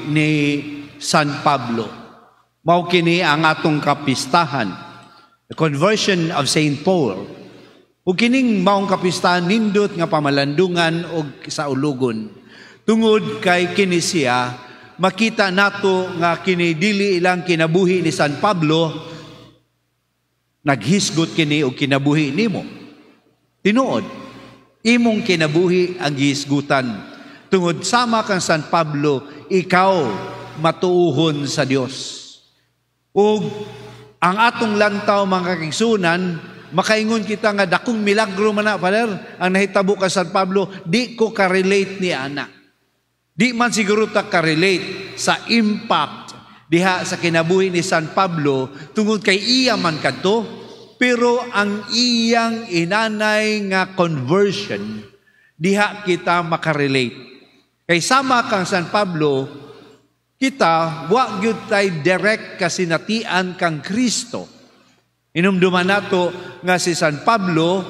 ni San Pablo. Mao kini ang atong kapistahan, the conversion of Saint Paul. Ug kining maong kapistahan nindot nga pamalandungan og sa ulugon. Tungod kay kini siya, makita nato nga kini dili ilang kinabuhi ni San Pablo, naghisgot kini og kinabuhi nimo. Tinuod, imong kinabuhi ang gihisgutan. Tungod sama kang San Pablo, ikaw matuuhon sa Dios. Ug ang atong lantaw mga kaigsunan, makaingon kita nga dakong milagro man na, Father, ang nahitabo ka San Pablo, di ko ka-relate ni ana. Di man siguro ta ka-relate sa impact diha sa kinabuhi ni San Pablo tungod kay iya man kadto, pero ang iyang inanay nga conversion diha kita makarelate. Kay sama kang San Pablo, kita wa gyud tay direct kasinatian kang Kristo. Inumduman nato nga si San Pablo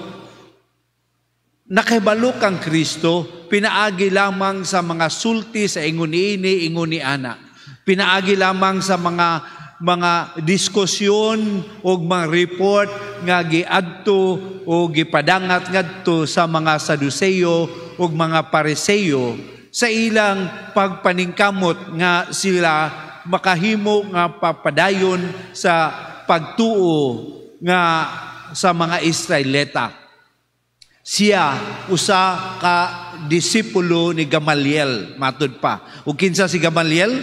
nakahibalo kang Kristo, pinaagi lamang sa mga sulti sa ingon ini, ingon ni ana. Pinaagi lamang sa mga diskusyon o mga report nga giadto o gipadangat ngadto sa mga Saduceo o mga Pariseo sa ilang pagpaningkamot nga sila makahimo nga papadayon sa pagtuo nga sa mga Israelita. Siya usa ka disipulo ni Gamaliel, matud pa. Ug kinsa si Gamaliel?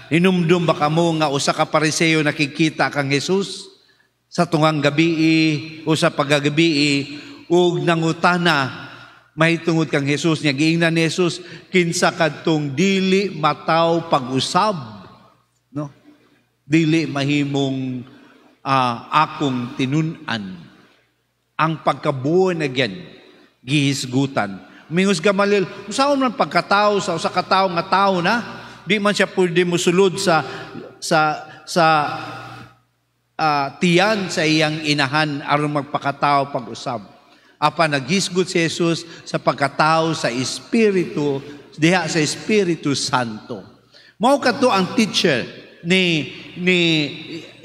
Hinumdum ba kamo nga usa ka Pariseo nakikita kang Jesus sa tungang gabi o sa pagagabi ug nangutana mahitungod kang Jesus niya giingnan ni Jesus kinsa kadtong dili mataw pag-usab, no? Dili mahimong akong tinun-an ang pagkabuon again gihisgutan. Mingus Gamaliel, usaon man pagkatao sa usa ka tawo nga tawo na di man siya pwede mosulod sa tiyan sa iyang inahan aron magpakatao pag-usab. Apa naghisgot si Jesus sa pagkatao sa Espiritu, diha sa Espiritu Santo. Mao kadto ang teacher ni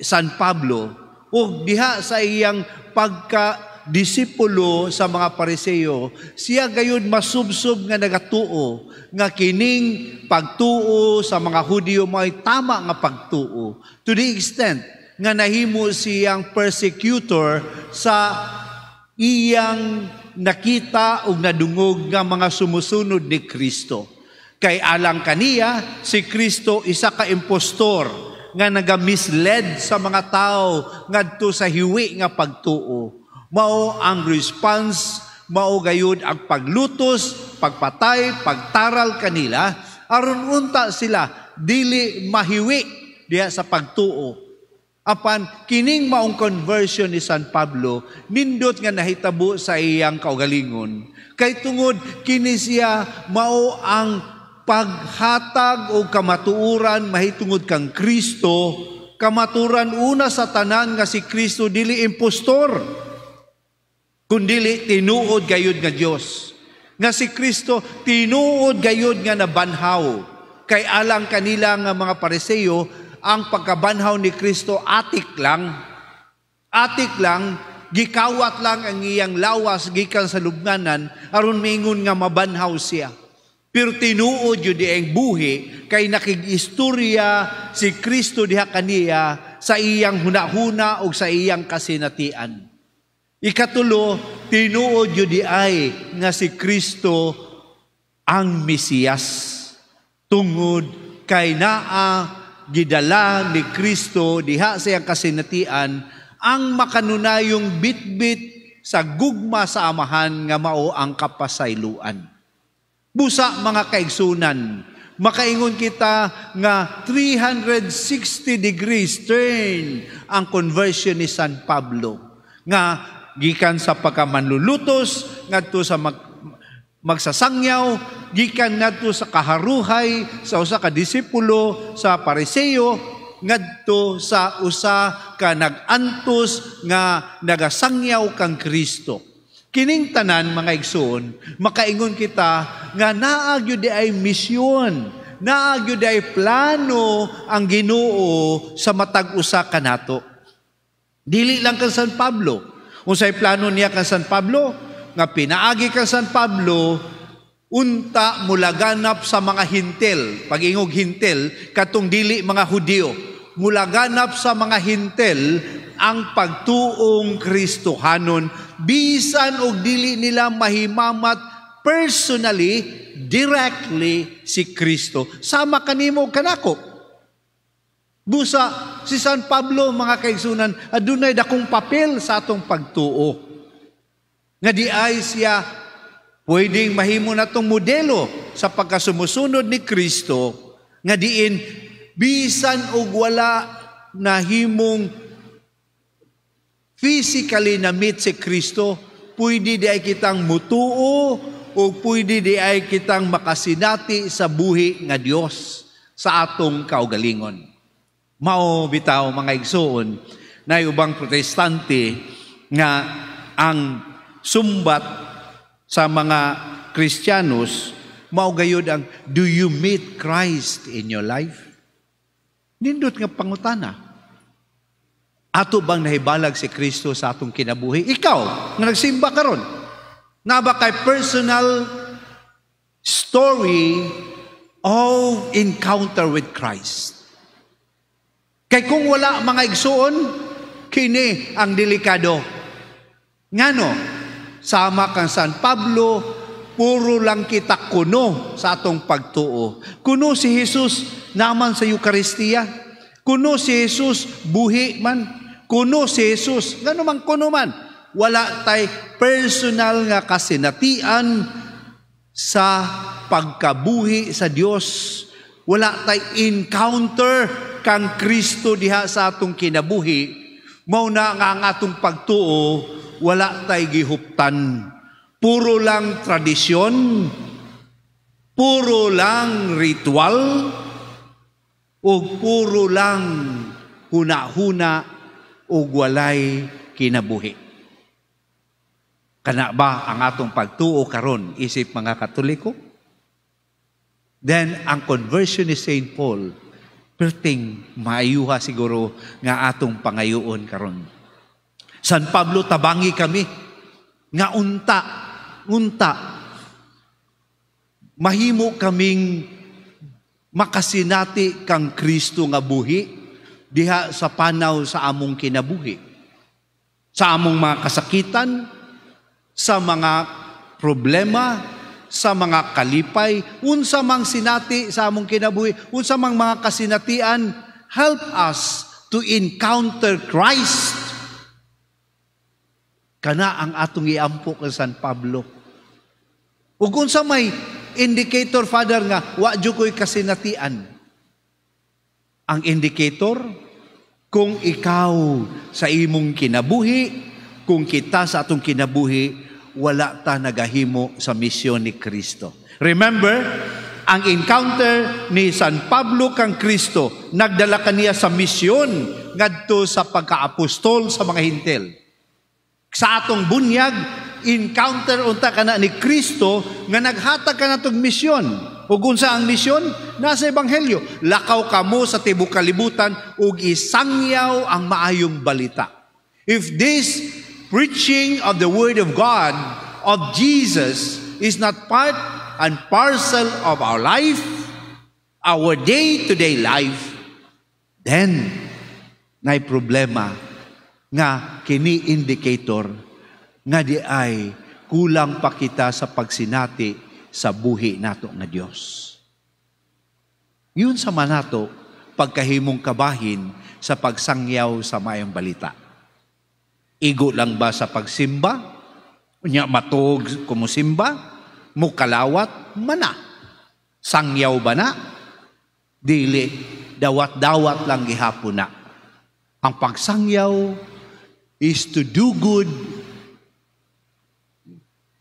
San Pablo o diha sa iyang pagka-disipulo sa mga Pariseo, siya gayud masubsob nga nagatuo nga kining pagtuo sa mga Hudyo may tama nga pagtuo to the extent nga nahimo siyang persecutor sa iyang nakita ug nadungog nga mga sumusunod ni Kristo. Kay alang kaniya, si Kristo isa ka impostor nga naga-misled sa mga tao ngadto sa hiwi nga pagtuo. Mao ang response, mao gayud ang paglutos, pagpatay, pagtaral kanila aron unta sila dili mahiwi diha sa pagtuo. Apan kining maong conversion ni San Pablo nindot nga nahitabo sa iyang kaugalingon. Kay tungod kini siya mao ang paghatag o kamatuoran mahitungod kang Kristo, kamaturan una sa tanan nga si Kristo dili impostor, kundili tinuod gayud nga Dios. Nga si Kristo tinuod gayud nga nabanhaw. Kay alang kanila nga mga Pariseo, ang pagkabanhaw ni Kristo atik lang, gikawat lang ang iyang lawas gikan sa lubnganan aron maingon nga mabanhaw siya. Pero tinuod yun ang buhi kay nakig-istorya si Kristo diha kaniya sa iyang hunahuna o sa iyang kasinatian. Ikatulo, tinuod yun ay nga si Kristo ang Mesiyas. Tungod kay naa gidala ni Kristo diha sa iyang kasinatian ang makanunayong bitbit sa gugma sa amahan nga mao ang kapasayloan. Busa mga kaigsunan, makaingon kita nga 360 degrees turn ang conversion ni San Pablo. Nga gikan sa pagkamanlulutos, ngadto sa magsasangyaw, gikan ngadto sa kaharuhay, sa usa ka disipulo, sa Pariseo, ngadto sa usa ka nagantos nga nagasangyaw kang Kristo. Kining tanan mga igsoon, makaingon kita nga naa gyud ay misyon naagyo day plano ang Ginoo sa matag usa kanato. Dili lang kan San Pablo. Unsay plano niya kan San Pablo? Nga pinaagi kan San Pablo, unta mulaganap sa mga hintel. Pag-ingog hintel, katong dili mga Hudyo. Mulaganap sa mga hintel ang pagtuong Kristohanon, bisan og dili nila mahimamat personally, directly si Kristo. Sama kanimo kanako. Busa, si San Pablo, mga kaigsunan, adunay dakong papel sa atong pagtuo. Nga di ay siya pwedeng mahimo na itong modelo sa pagkasumusunod ni Kristo, nga diin, bisan og wala nahimong physically na meet si Kristo, pwede di ay kitang mutuo o pwede di ay kitang makasinati sa buhi nga Dios sa atong kaugalingon. Mao bitaw mga igsoon na ubang protestante nga ang sumbat sa mga Kristiyanos mao gayud ang, do you meet Christ in your life? Nindot nga pangutana. Ato bang nahibalag si Kristo sa atong kinabuhi? Ikaw nga nagsimba karon, na ba kay personal story of encounter with Christ? Kay kung wala mga igsoon, kini ang delikado. Ngano, sama kang San Pablo, puro lang kita kuno sa atong pagtuo. Kuno si Jesus naman sa Eucharistia. Kuno si Jesus buhi man. Kuno si Jesus, ngano man kuno man. Wala tay personal nga kasinatian sa pagkabuhi sa Dios. Wala tay encounter kang Kristo diha sa atong kinabuhi. Mao na nga ang atong pagtuo, wala tay gihuptan. Puro lang tradisyon, puro lang ritual, o puro lang huna-huna o walay kinabuhi. Kana ba ang atong pagtuo karon isip mga Katoliko? Then, ang conversion ni St. Paul, perting maayuha siguro nga atong pangayoon karon. San Pablo, tabangi kami, nga unta, mahimo kaming makasinati kang Kristo nga buhi, diha sa panaw sa among kinabuhi. Sa among mga kasakitan, sa mga problema, sa mga kalipay, unsa mang sinati sa among kinabuhi, unsa mang mga kasinatian, help us to encounter Christ. Kana ang atong iampo kay San Pablo. Ug unsa may indicator, Father, nga wa jud ko'y kasinatian. Ang indicator, kung ikaw sa imong kinabuhi, kung kita sa atong kinabuhi, wala ta nagahimo sa misyon ni Kristo. Remember, ang encounter ni San Pablo kang Kristo, nagdala kaniya sa misyon ngadto sa pagkaapostol sa mga hintel. Sa atong bunyag, encounter unta kana ni Kristo nga naghatag kanatong misyon. Ug unsa ang misyon? Nasa ebanghelyo, lakaw kamo sa tibuok kalibutan ug isangyaw ang maayong balita. If this preaching of the Word of God, of Jesus, is not part and parcel of our life, our day-to-day life, then may problema nga kini indicator nga di ay kulang pa kita sa pagsinati sa buhi nato nga Dios. Yun sa manato, pagkahimong kabahin sa pagsangyaw sa mayong balita. Igo lang ba sa pagsimba? Unya matog kumusimba? Mukalawat? Mana? Sangyaw ba na? Dili. Dawat-dawat lang gihapon na. Ang pagsangyaw is to do good,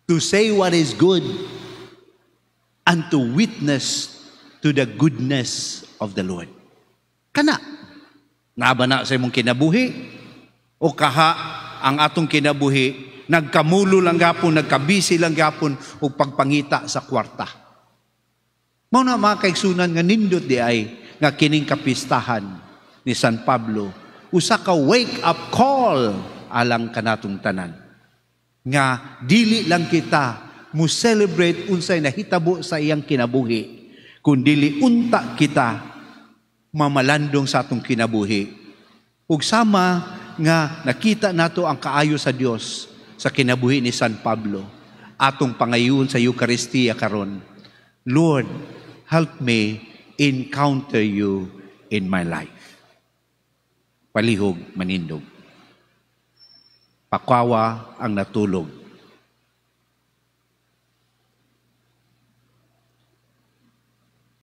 to say what is good, and to witness to the goodness of the Lord. Kana. Naba na sa imong kinabuhi? O kaha ang atong kinabuhi, nagkamulo lang gapon, nagkabisi lang gapon, o pagpangita sa kwarta. Mao na mga kaigsunan nga nindot di ay nga kining kapistahan ni San Pablo, usa ka wake up call alang kanatong tanan. Nga dili lang kita mo celebrate unsay nahitabo sa iyang kinabuhi, kun dili unta kita mamalandong sa atong kinabuhi. Ug sama nga nakita nato ang kaayo sa Dios sa kinabuhi ni San Pablo, atong pangayon sa Eucharistia karon. Lord, help me encounter you in my life. Palihog manindog. Pakwawa ang natulog